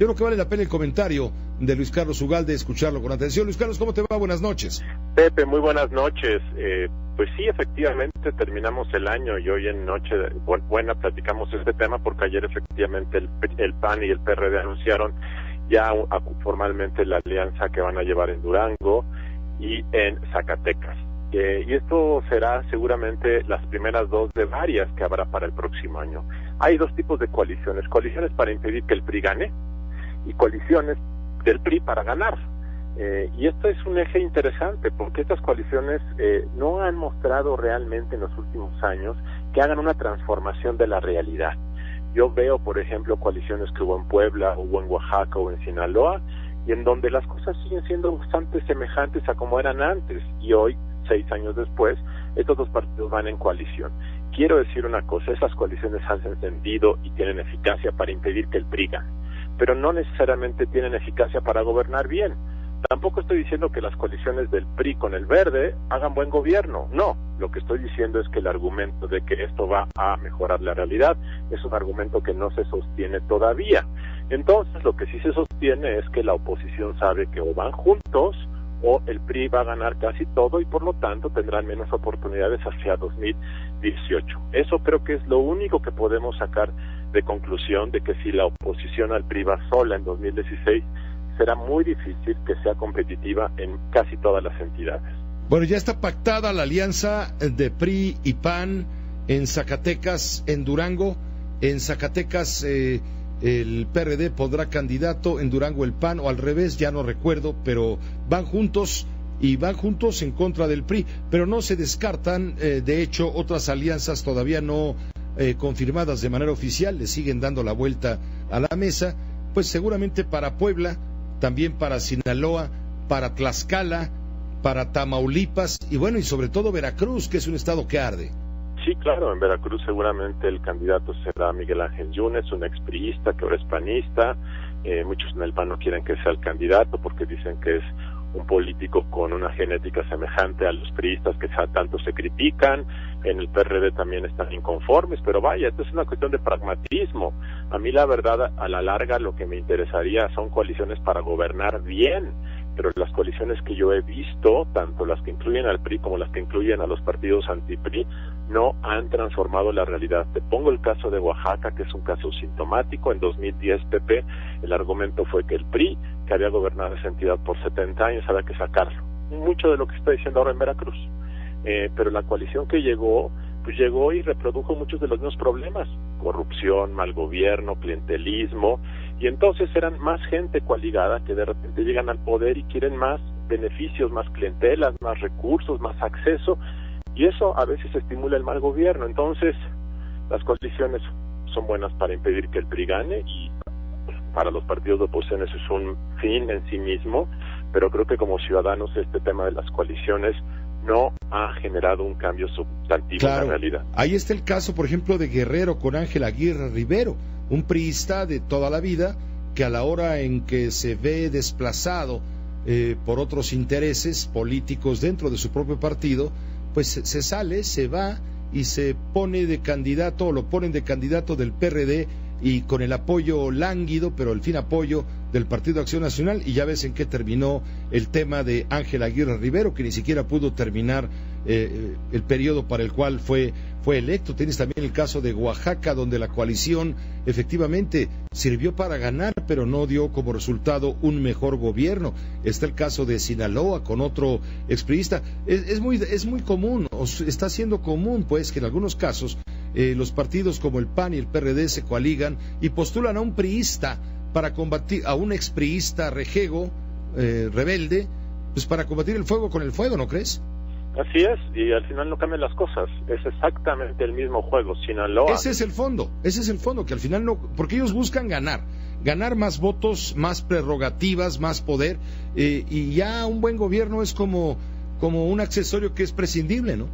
Yo creo que vale la pena el comentario de Luis Carlos Ugalde, escucharlo con atención. Luis Carlos, ¿cómo te va? Buenas noches. Pepe, muy buenas noches. Pues sí, efectivamente terminamos el año y hoy en Noche Buena platicamos este tema porque ayer efectivamente el PAN y el PRD anunciaron ya formalmente la alianza que van a llevar en Durango y en Zacatecas. Y esto será seguramente las primeras dos de varias que habrá para el próximo año. Hay dos tipos de coaliciones para impedir que el PRI gane y coaliciones del PRI para ganar. Y esto es un eje interesante porque estas coaliciones no han mostrado realmente en los últimos años que hagan una transformación de la realidad. Yo veo, por ejemplo, coaliciones que hubo en Puebla, hubo en Oaxaca o en Sinaloa, y en donde las cosas siguen siendo bastante semejantes a como eran antes, y hoy, 6 años después, estos dos partidos van en coalición. Quiero decir una cosa, esas coaliciones han encendido y tienen eficacia para impedir que el PRI gane, pero no necesariamente tienen eficacia para gobernar bien. Tampoco estoy diciendo que las coaliciones del PRI con el Verde hagan buen gobierno, no. Lo que estoy diciendo es que el argumento de que esto va a mejorar la realidad es un argumento que no se sostiene todavía. Entonces, lo que sí se sostiene es que la oposición sabe que o van juntos o el PRI va a ganar casi todo y por lo tanto tendrán menos oportunidades hacia 2018. Eso creo que es lo único que podemos sacar de conclusión de que si la oposición al PRI va sola en 2016, será muy difícil que sea competitiva en casi todas las entidades. Bueno, ya está pactada la alianza de PRI y PAN en Zacatecas, en Durango. En Zacatecas el PRD pondrá candidato, en Durango el PAN, o al revés, ya no recuerdo, pero van juntos y van juntos en contra del PRI, pero no se descartan, de hecho, otras alianzas todavía no confirmadas de manera oficial, le siguen dando la vuelta a la mesa, pues seguramente para Puebla, también para Sinaloa, para Tlaxcala, para Tamaulipas y bueno, y sobre todo Veracruz, que es un estado que arde. Sí, claro, en Veracruz seguramente el candidato será Miguel Ángel Yunes, un expriista que ahora es panista. Muchos en el PAN no quieren que sea el candidato porque dicen que es un político con una genética semejante a los priistas que tanto se critican. En el PRD también están inconformes, pero vaya, esto es una cuestión de pragmatismo. A mí la verdad, a la larga, lo que me interesaría son coaliciones para gobernar bien, pero las coaliciones que yo he visto, tanto las que incluyen al PRI como las que incluyen a los partidos anti-PRI, no han transformado la realidad. Te pongo el caso de Oaxaca, que es un caso sintomático. En 2010, Pepe, el argumento fue que el PRI, que había gobernado esa entidad por 70 años, había que sacarlo. Mucho de lo que está diciendo ahora en Veracruz. Pero la coalición que llegó, pues llegó y reprodujo muchos de los mismos problemas: corrupción, mal gobierno, clientelismo, y entonces eran más gente coaligada que de repente llegan al poder y quieren más beneficios, más clientelas, más recursos, más acceso, y eso a veces estimula el mal gobierno. Entonces, las coaliciones son buenas para impedir que el PRI gane, y para los partidos de oposición eso es un fin en sí mismo, pero creo que como ciudadanos este tema de las coaliciones no ha generado un cambio sustantivo en la realidad. Ahí está el caso, por ejemplo, de Guerrero con Ángel Aguirre Rivero, un priista de toda la vida que a la hora en que se ve desplazado por otros intereses políticos dentro de su propio partido, pues se sale, se va y se pone de candidato, o lo ponen de candidato del PRD, y con el apoyo lánguido, pero al fin apoyo del Partido Acción Nacional, y ya ves en qué terminó el tema de Ángel Aguirre Rivero, que ni siquiera pudo terminar el periodo para el cual fue electo. Tienes también el caso de Oaxaca, donde la coalición efectivamente sirvió para ganar, pero no dio como resultado un mejor gobierno. Está el caso de Sinaloa con otro expriista. Es muy común, o está siendo común, pues, que en algunos casos los partidos como el PAN y el PRD se coaligan y postulan a un priista para combatir, a un expriista rejego, rebelde, pues para combatir el fuego con el fuego, ¿no crees? Así es, y al final no cambian las cosas, es exactamente el mismo juego. Sinaloa. Ese es el fondo, que al final no, porque ellos buscan ganar más votos, más prerrogativas, más poder, y ya un buen gobierno es como un accesorio que es prescindible, ¿no?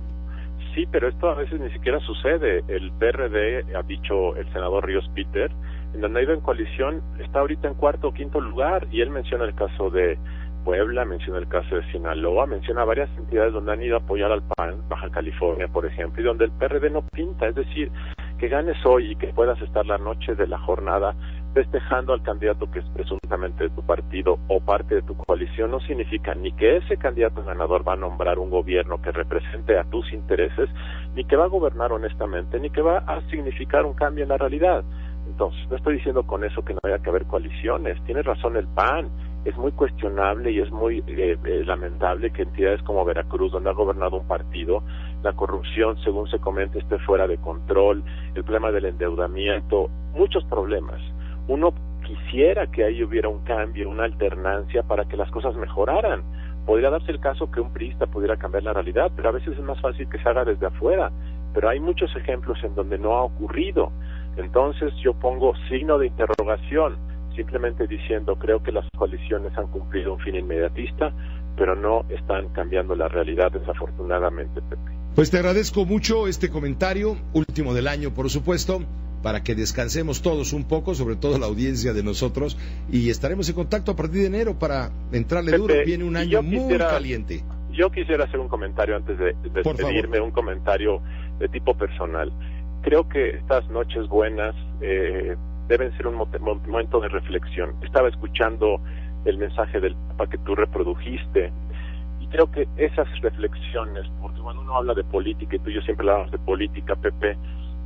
Sí, pero esto a veces ni siquiera sucede. El PRD, ha dicho el senador Ríos Peter, en donde ha ido en coalición, está ahorita en cuarto o quinto lugar, y él menciona el caso de Puebla, menciona el caso de Sinaloa, menciona varias entidades donde han ido a apoyar al PAN, Baja California, por ejemplo, y donde el PRD no pinta. Es decir, que ganes hoy y que puedas estar la noche de la jornada festejando al candidato que es presuntamente de tu partido o parte de tu coalición no significa ni que ese candidato ganador va a nombrar un gobierno que represente a tus intereses, ni que va a gobernar honestamente, ni que va a significar un cambio en la realidad. Entonces, no estoy diciendo con eso que no haya que haber coaliciones. Tiene razón el PAN. Es muy cuestionable y es muy lamentable que entidades como Veracruz, donde ha gobernado un partido, la corrupción, según se comenta, esté fuera de control, el problema del endeudamiento, muchos problemas. Uno quisiera que ahí hubiera un cambio, una alternancia para que las cosas mejoraran. Podría darse el caso que un priista pudiera cambiar la realidad, pero a veces es más fácil que se haga desde afuera. Pero hay muchos ejemplos en donde no ha ocurrido. Entonces yo pongo signo de interrogación, simplemente diciendo, creo que las coaliciones han cumplido un fin inmediatista, pero no están cambiando la realidad, desafortunadamente, Pepe. Pues te agradezco mucho este comentario, último del año, por supuesto, para que descansemos todos un poco, sobre todo la audiencia de nosotros, y estaremos en contacto a partir de enero para entrarle Pepe, duro. Viene un año muy caliente. Yo quisiera hacer un comentario antes de despedirme, un comentario de tipo personal. Creo que estas noches buenas deben ser un momento de reflexión. Estaba escuchando el mensaje del Papa que tú reprodujiste y creo que esas reflexiones, porque cuando uno habla de política, y tú y yo siempre hablamos de política, Pepe,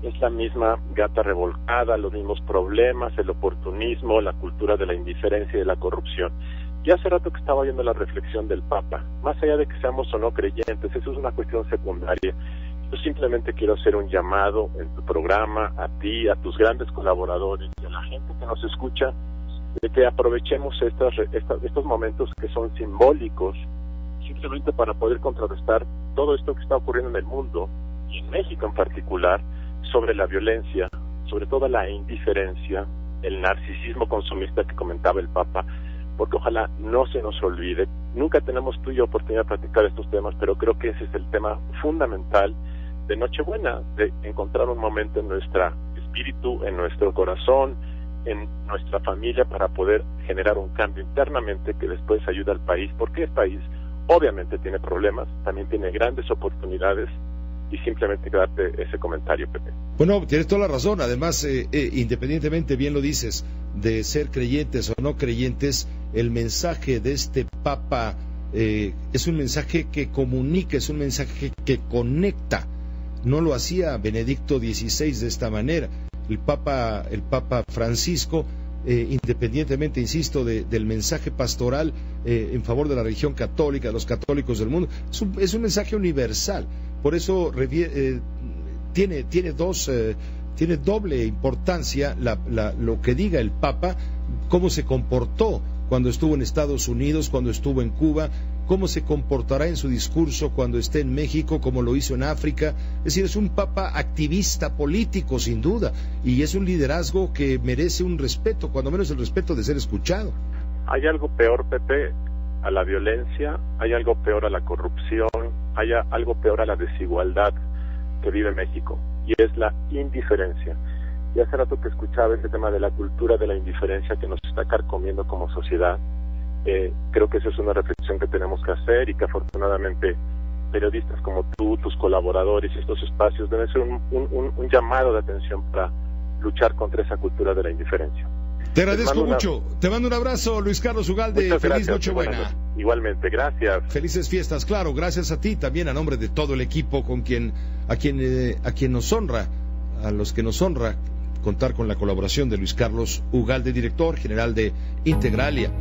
es la misma gata revolcada, los mismos problemas, el oportunismo, la cultura de la indiferencia y de la corrupción. Y hace rato que estaba oyendo la reflexión del Papa, más allá de que seamos o no creyentes, eso es una cuestión secundaria. Yo simplemente quiero hacer un llamado en tu programa, a ti, a tus grandes colaboradores y a la gente que nos escucha, de que aprovechemos estos momentos que son simbólicos, simplemente para poder contrarrestar todo esto que está ocurriendo en el mundo, y en México en particular, sobre la violencia, sobre toda la indiferencia, el narcisismo consumista que comentaba el Papa, porque ojalá no se nos olvide. Nunca tenemos tú y yo oportunidad de platicar estos temas, pero creo que ese es el tema fundamental de Nochebuena, de encontrar un momento en nuestro espíritu, en nuestro corazón, en nuestra familia, para poder generar un cambio internamente que después ayude al país, porque el país obviamente tiene problemas, también tiene grandes oportunidades, y simplemente darte ese comentario, Pepe. Bueno, tienes toda la razón. Además, independientemente, bien lo dices, de ser creyentes o no creyentes, el mensaje de este Papa es un mensaje que comunica, es un mensaje que conecta. No lo hacía Benedicto XVI de esta manera. El Papa Francisco, independientemente, insisto, del mensaje pastoral en favor de la religión católica, de los católicos del mundo, es un mensaje universal. Por eso tiene doble importancia lo que diga el Papa, cómo se comportó cuando estuvo en Estados Unidos, cuando estuvo en Cuba, cómo se comportará en su discurso cuando esté en México, como lo hizo en África. Es decir, es un Papa activista político, sin duda, y es un liderazgo que merece un respeto, cuando menos el respeto de ser escuchado. Hay algo peor, Pepe, a la violencia, hay algo peor a la corrupción, hay algo peor a la desigualdad que vive México, y es la indiferencia. Y hace rato que escuchaba ese tema de la cultura de la indiferencia que nos está carcomiendo como sociedad. Creo que esa es una reflexión que tenemos que hacer, y que afortunadamente periodistas como tú, tus colaboradores y estos espacios deben ser un llamado de atención para luchar contra esa cultura de la indiferencia. Te agradezco mucho. Te mando un abrazo, Luis Carlos Ugalde. Feliz Nochebuena. Igualmente, gracias. Felices fiestas, claro. Gracias a ti también, a nombre de todo el equipo a quien nos honra, a los que nos honra contar con la colaboración de Luis Carlos Ugalde, director general de Integralia.